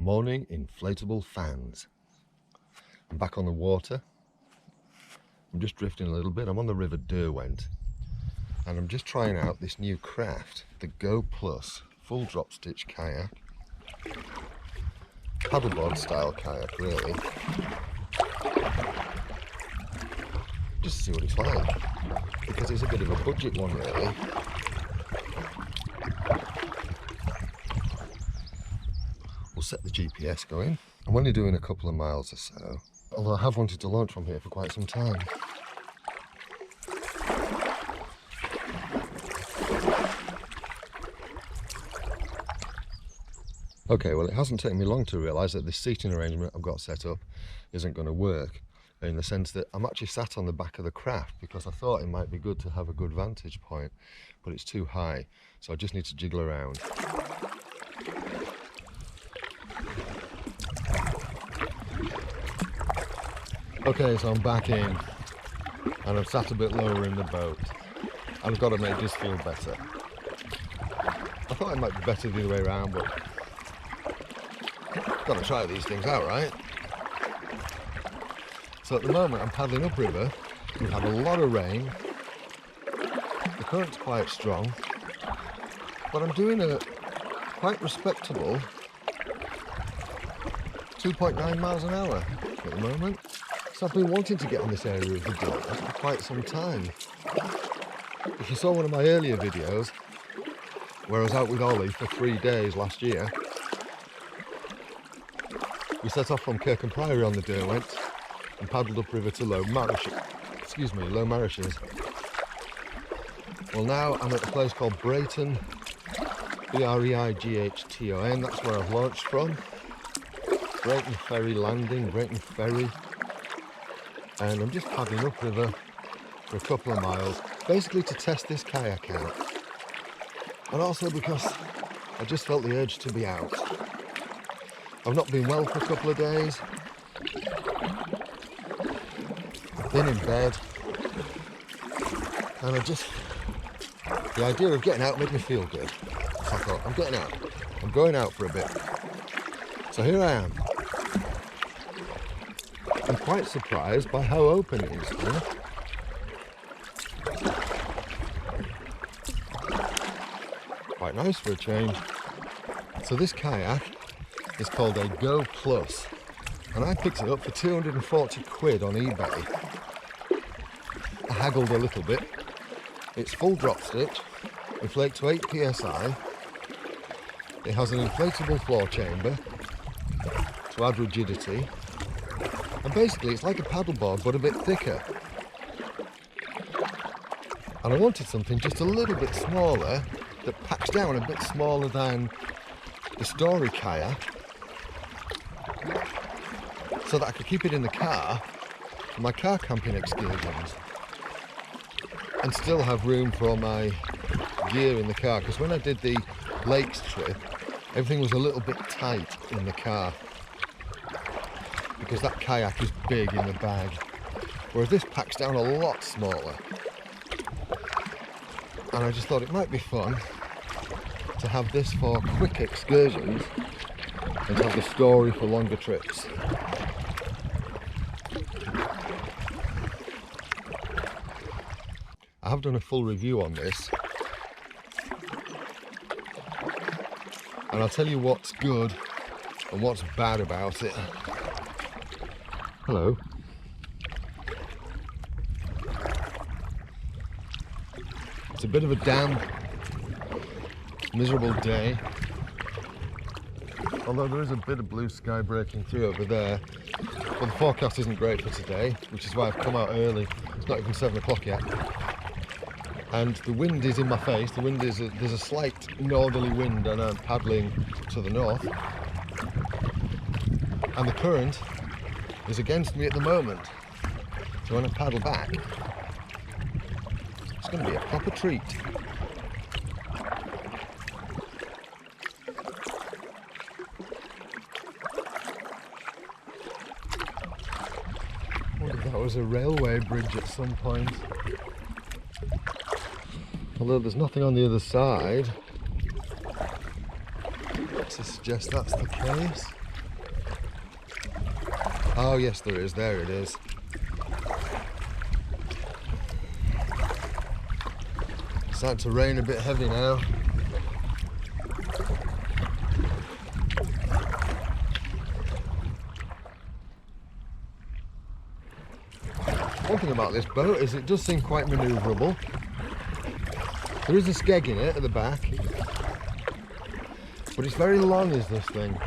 Morning inflatable fans. I'm back on the water. I'm just drifting a little bit. I'm on the River Derwent and I'm just trying out this new craft, the GoPlus full drop stitch kayak, paddleboard style kayak really, just to see what it's like, because it's a bit of a budget one really. We'll set the GPS going. I'm only doing a couple of miles or so, although I have wanted to launch from here for quite some time. Okay, well, it hasn't taken me long to realise that this seating arrangement I've got set up isn't going to work, in the sense that I'm actually sat on the back of the craft because I thought it might be good to have a good vantage point, but it's too high, so I just need to jiggle around. Okay, so I'm back in and I'm sat a bit lower in the boat. I've got to make this feel better. I thought it might be better the other way around, but got to try these things out, right? So at the moment I'm paddling upriver. We've had a lot of rain. The current's quite strong, but I'm doing a quite respectable 2.9 miles an hour at the moment. So I've been wanting to get on this area of the Derwent for quite some time. If you saw one of my earlier videos where I was out with Ollie for 3 days last year, we set off from Kayaking Priory on the Derwent and paddled upriver to Low Marishes. Well, now I'm at a place called Brayton, B-R-E-I-G-H-T-O-N. That's where I've launched from. Brayton Ferry landing, Brayton Ferry. And I'm just paddling upriver for a couple of miles, basically to test this kayak out. And also because I just felt the urge to be out. I've not been well for a couple of days. I've been in bed. And the idea of getting out made me feel good. So I thought, I'm getting out. I'm going out for a bit. So here I am. I'm quite surprised by how open it is here. Quite nice for a change. So this kayak is called a GoPlus, and I picked it up for 240 quid on eBay. I haggled a little bit. It's full drop stitch, inflate to 8 psi. It has an inflatable floor chamber to add rigidity. And basically it's like a paddleboard but a bit thicker. And I wanted something just a little bit smaller that packs down, a bit smaller than the Story kayak, so that I could keep it in the car for my car camping excursions and still have room for all my gear in the car, because when I did the lakes trip everything was a little bit tight in the car, because that kayak is big in the bag, whereas this packs down a lot smaller. And I just thought it might be fun to have this for quick excursions and to have the Story for longer trips. I have done a full review on this, and I'll tell you what's good and what's bad about it. Hello. It's a bit of a damp, miserable day, although there is a bit of blue sky breaking through over there. But the forecast isn't great for today, which is why I've come out early. It's not even 7 o'clock yet. And the wind is in my face. The wind is there's a slight northerly wind and I'm paddling to the north. And the current is against me at the moment. So when I paddle back, it's going to be a proper treat. I wonder if that was a railway bridge at some point. Although there's nothing on the other side to suggest that's the case. Oh yes, there is. There it is. It's starting to rain a bit heavy now. One thing about this boat is it does seem quite manoeuvrable. There is a skeg in it at the back, but it's very long, is this thing.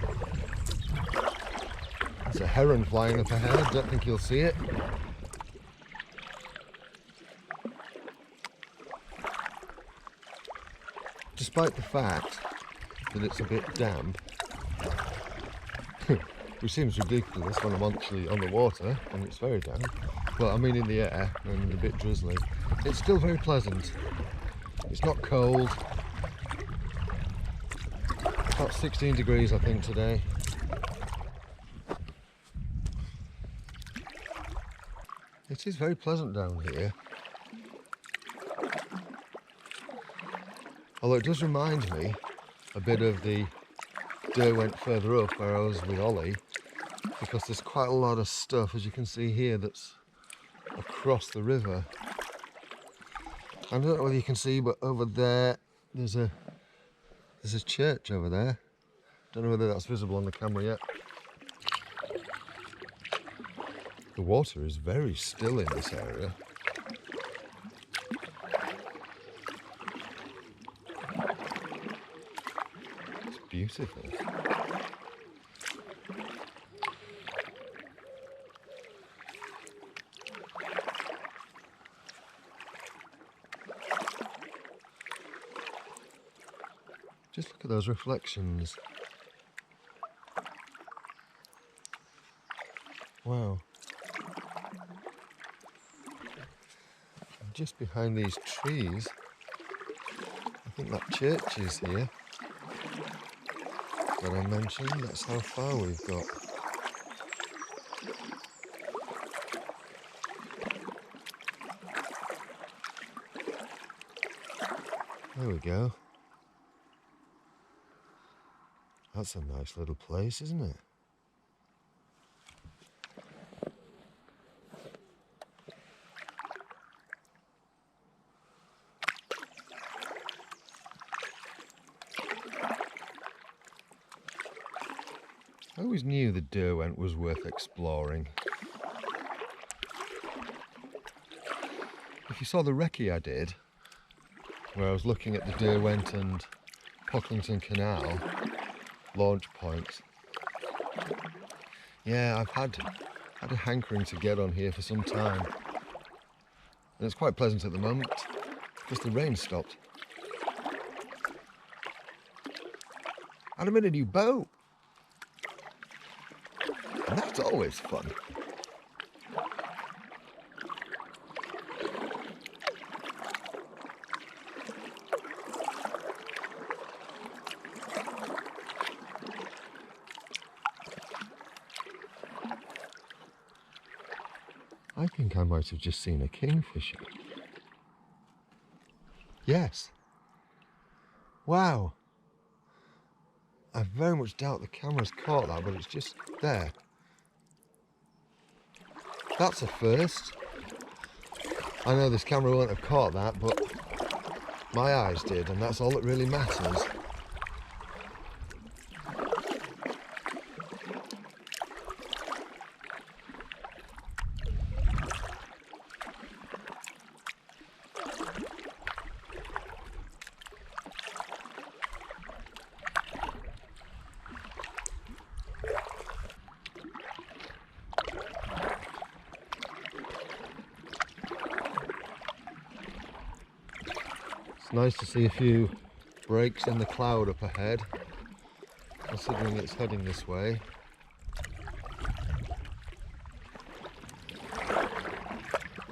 There's a heron flying up ahead, don't think you'll see it. Despite the fact that it's a bit damp, which seems ridiculous when I'm actually on the water and it's very damp. Well, I mean in the air and a bit drizzly. It's still very pleasant. It's not cold. About 16 degrees I think today. It is very pleasant down here. Although it does remind me a bit of the Derwent further up where I was with Ollie, because there's quite a lot of stuff, as you can see here, that's across the river. I don't know whether you can see, but over there there's a church over there. Don't know whether that's visible on the camera yet. The water is very still in this area. It's beautiful. Just look at those reflections. Wow. Just behind these trees, I think that church is here that I mentioned. That's how far we've got. There we go. That's a nice little place, isn't it? I always knew the Derwent was worth exploring. If you saw the recce I did, where I was looking at the Derwent and Pocklington Canal launch points, yeah, I've had a hankering to get on here for some time. And it's quite pleasant at the moment, because the rain stopped. And I'm in a new boat. And that's always fun. I think I might have just seen a kingfisher. Yes. Wow. I very much doubt the camera's caught that, but it's just there. That's a first. I know this camera won't have caught that, but my eyes did, and that's all that really matters. It's nice to see a few breaks in the cloud up ahead, considering it's heading this way.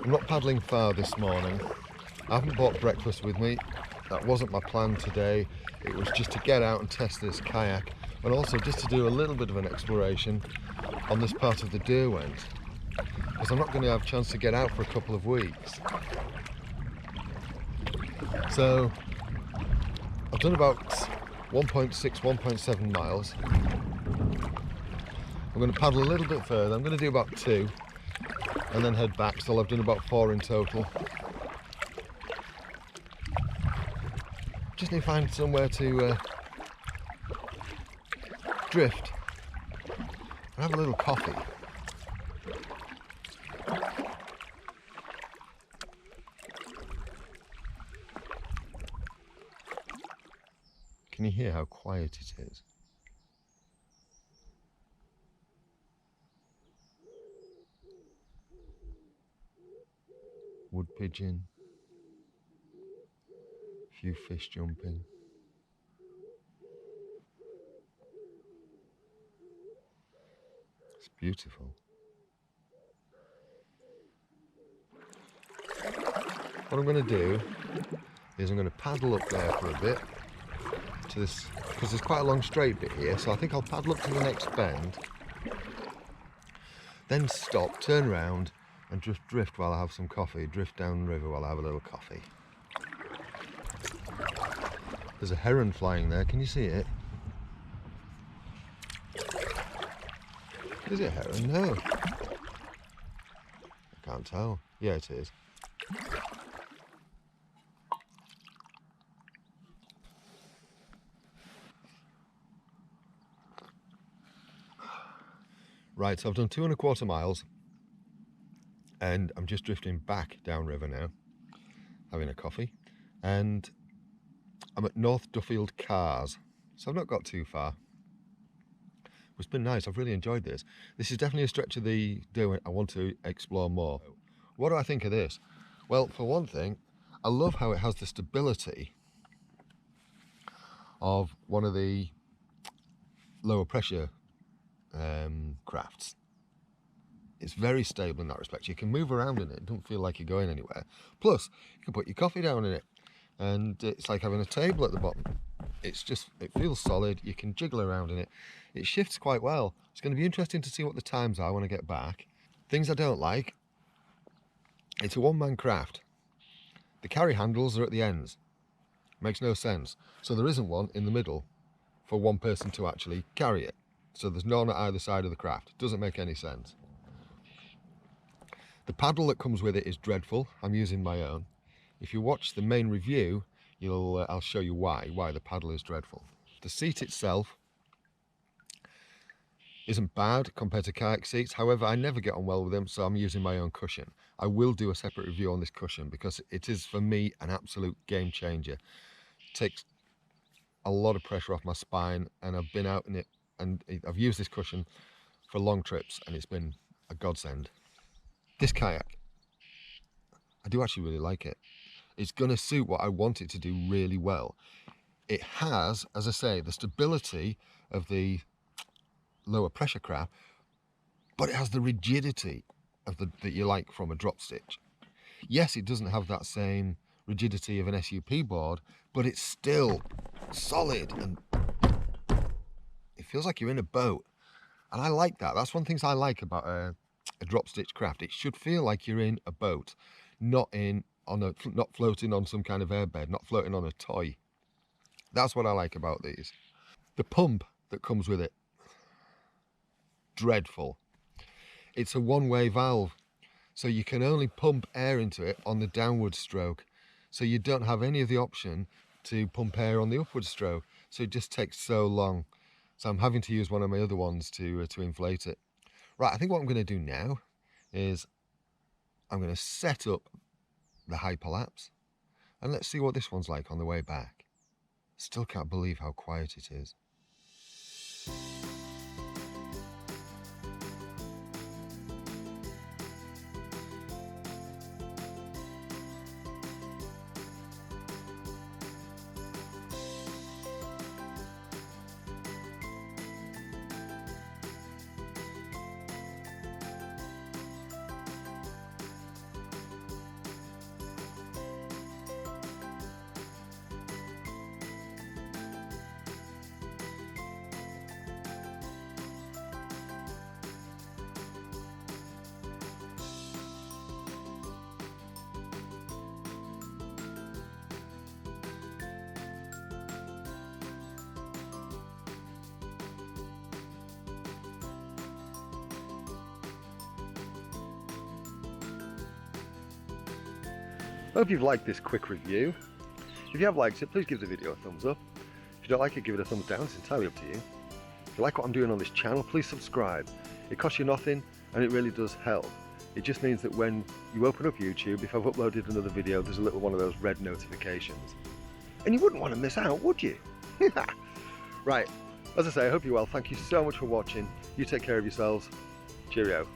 I'm not paddling far this morning. I haven't bought breakfast with me. That wasn't my plan today. It was just to get out and test this kayak, and also just to do a little bit of an exploration on this part of the Derwent, because I'm not going to have a chance to get out for a couple of weeks. So I've done about 1.6, 1.7 miles. I'm going to paddle a little bit further. I'm going to do about 2 and then head back, so I've done about 4 in total. Just need to find somewhere to drift and have a little coffee. Can you hear how quiet it is? Wood pigeon, a few fish jumping. It's beautiful. What I'm going to do is I'm going to paddle up there for a bit to this, because there's quite a long straight bit here, so I think I'll paddle up to the next bend, then stop, turn around and just drift while I have some coffee, drift down the river while I have a little coffee. There's a heron flying there, can you see it? Is it a heron? No. I can't tell. Yeah, it is. Right, so I've done 2¼ miles and I'm just drifting back downriver now, having a coffee, and I'm at North Duffield Cars, so I've not got too far. It's been nice, I've really enjoyed this. This is definitely a stretch of the do I want to explore more. What do I think of this? Well, for one thing, I love how it has the stability of one of the lower pressure crafts. It's very stable in that respect. You can move around in it, it doesn't feel like you're going anywhere. Plus, you can put your coffee down in it, and it's like having a table at the bottom. It's just, it feels solid, you can jiggle around in it. It shifts quite well. It's going to be interesting to see what the times are when I get back. Things I don't like, it's a one-man craft. The carry handles are at the ends. Makes no sense. So there isn't one in the middle for one person to actually carry it. So there's none at either side of the craft. Doesn't make any sense. The paddle that comes with it is dreadful. I'm using my own. If you watch the main review, I'll show you why the paddle is dreadful. The seat itself isn't bad compared to kayak seats. However, I never get on well with them, so I'm using my own cushion. I will do a separate review on this cushion because it is, for me, an absolute game changer. It takes a lot of pressure off my spine, and I've been out in it, and I've used this cushion for long trips, and it's been a godsend. This kayak, I do actually really like it. It's going to suit what I want it to do really well. It has, as I say, the stability of the lower pressure craft, but it has the rigidity of that you like from a drop stitch. Yes, it doesn't have that same rigidity of an SUP board, but it's still solid and it feels like you're in a boat. And I like that. That's one of the things I like about a drop stitch craft. It should feel like you're in a boat, not floating on some kind of airbed, not floating on a toy. That's what I like about these. The pump that comes with it, dreadful. It's a one-way valve, so you can only pump air into it on the downward stroke, so you don't have any of the option to pump air on the upward stroke, so it just takes so long. So I'm having to use one of my other ones to inflate it. Right, I think what I'm going to do now is I'm going to set up the hyperlapse and let's see what this one's like on the way back. Still can't believe how quiet it is. I hope you've liked this quick review. If you have liked it, please give the video a thumbs up. If you don't like it, give it a thumbs down. It's entirely up to you. If you like what I'm doing on this channel, please subscribe. It costs you nothing and it really does help. It just means that when you open up YouTube, if I've uploaded another video, there's a little one of those red notifications. And you wouldn't want to miss out, would you? Right, as I say, I hope you're well. Thank you so much for watching. You take care of yourselves. Cheerio.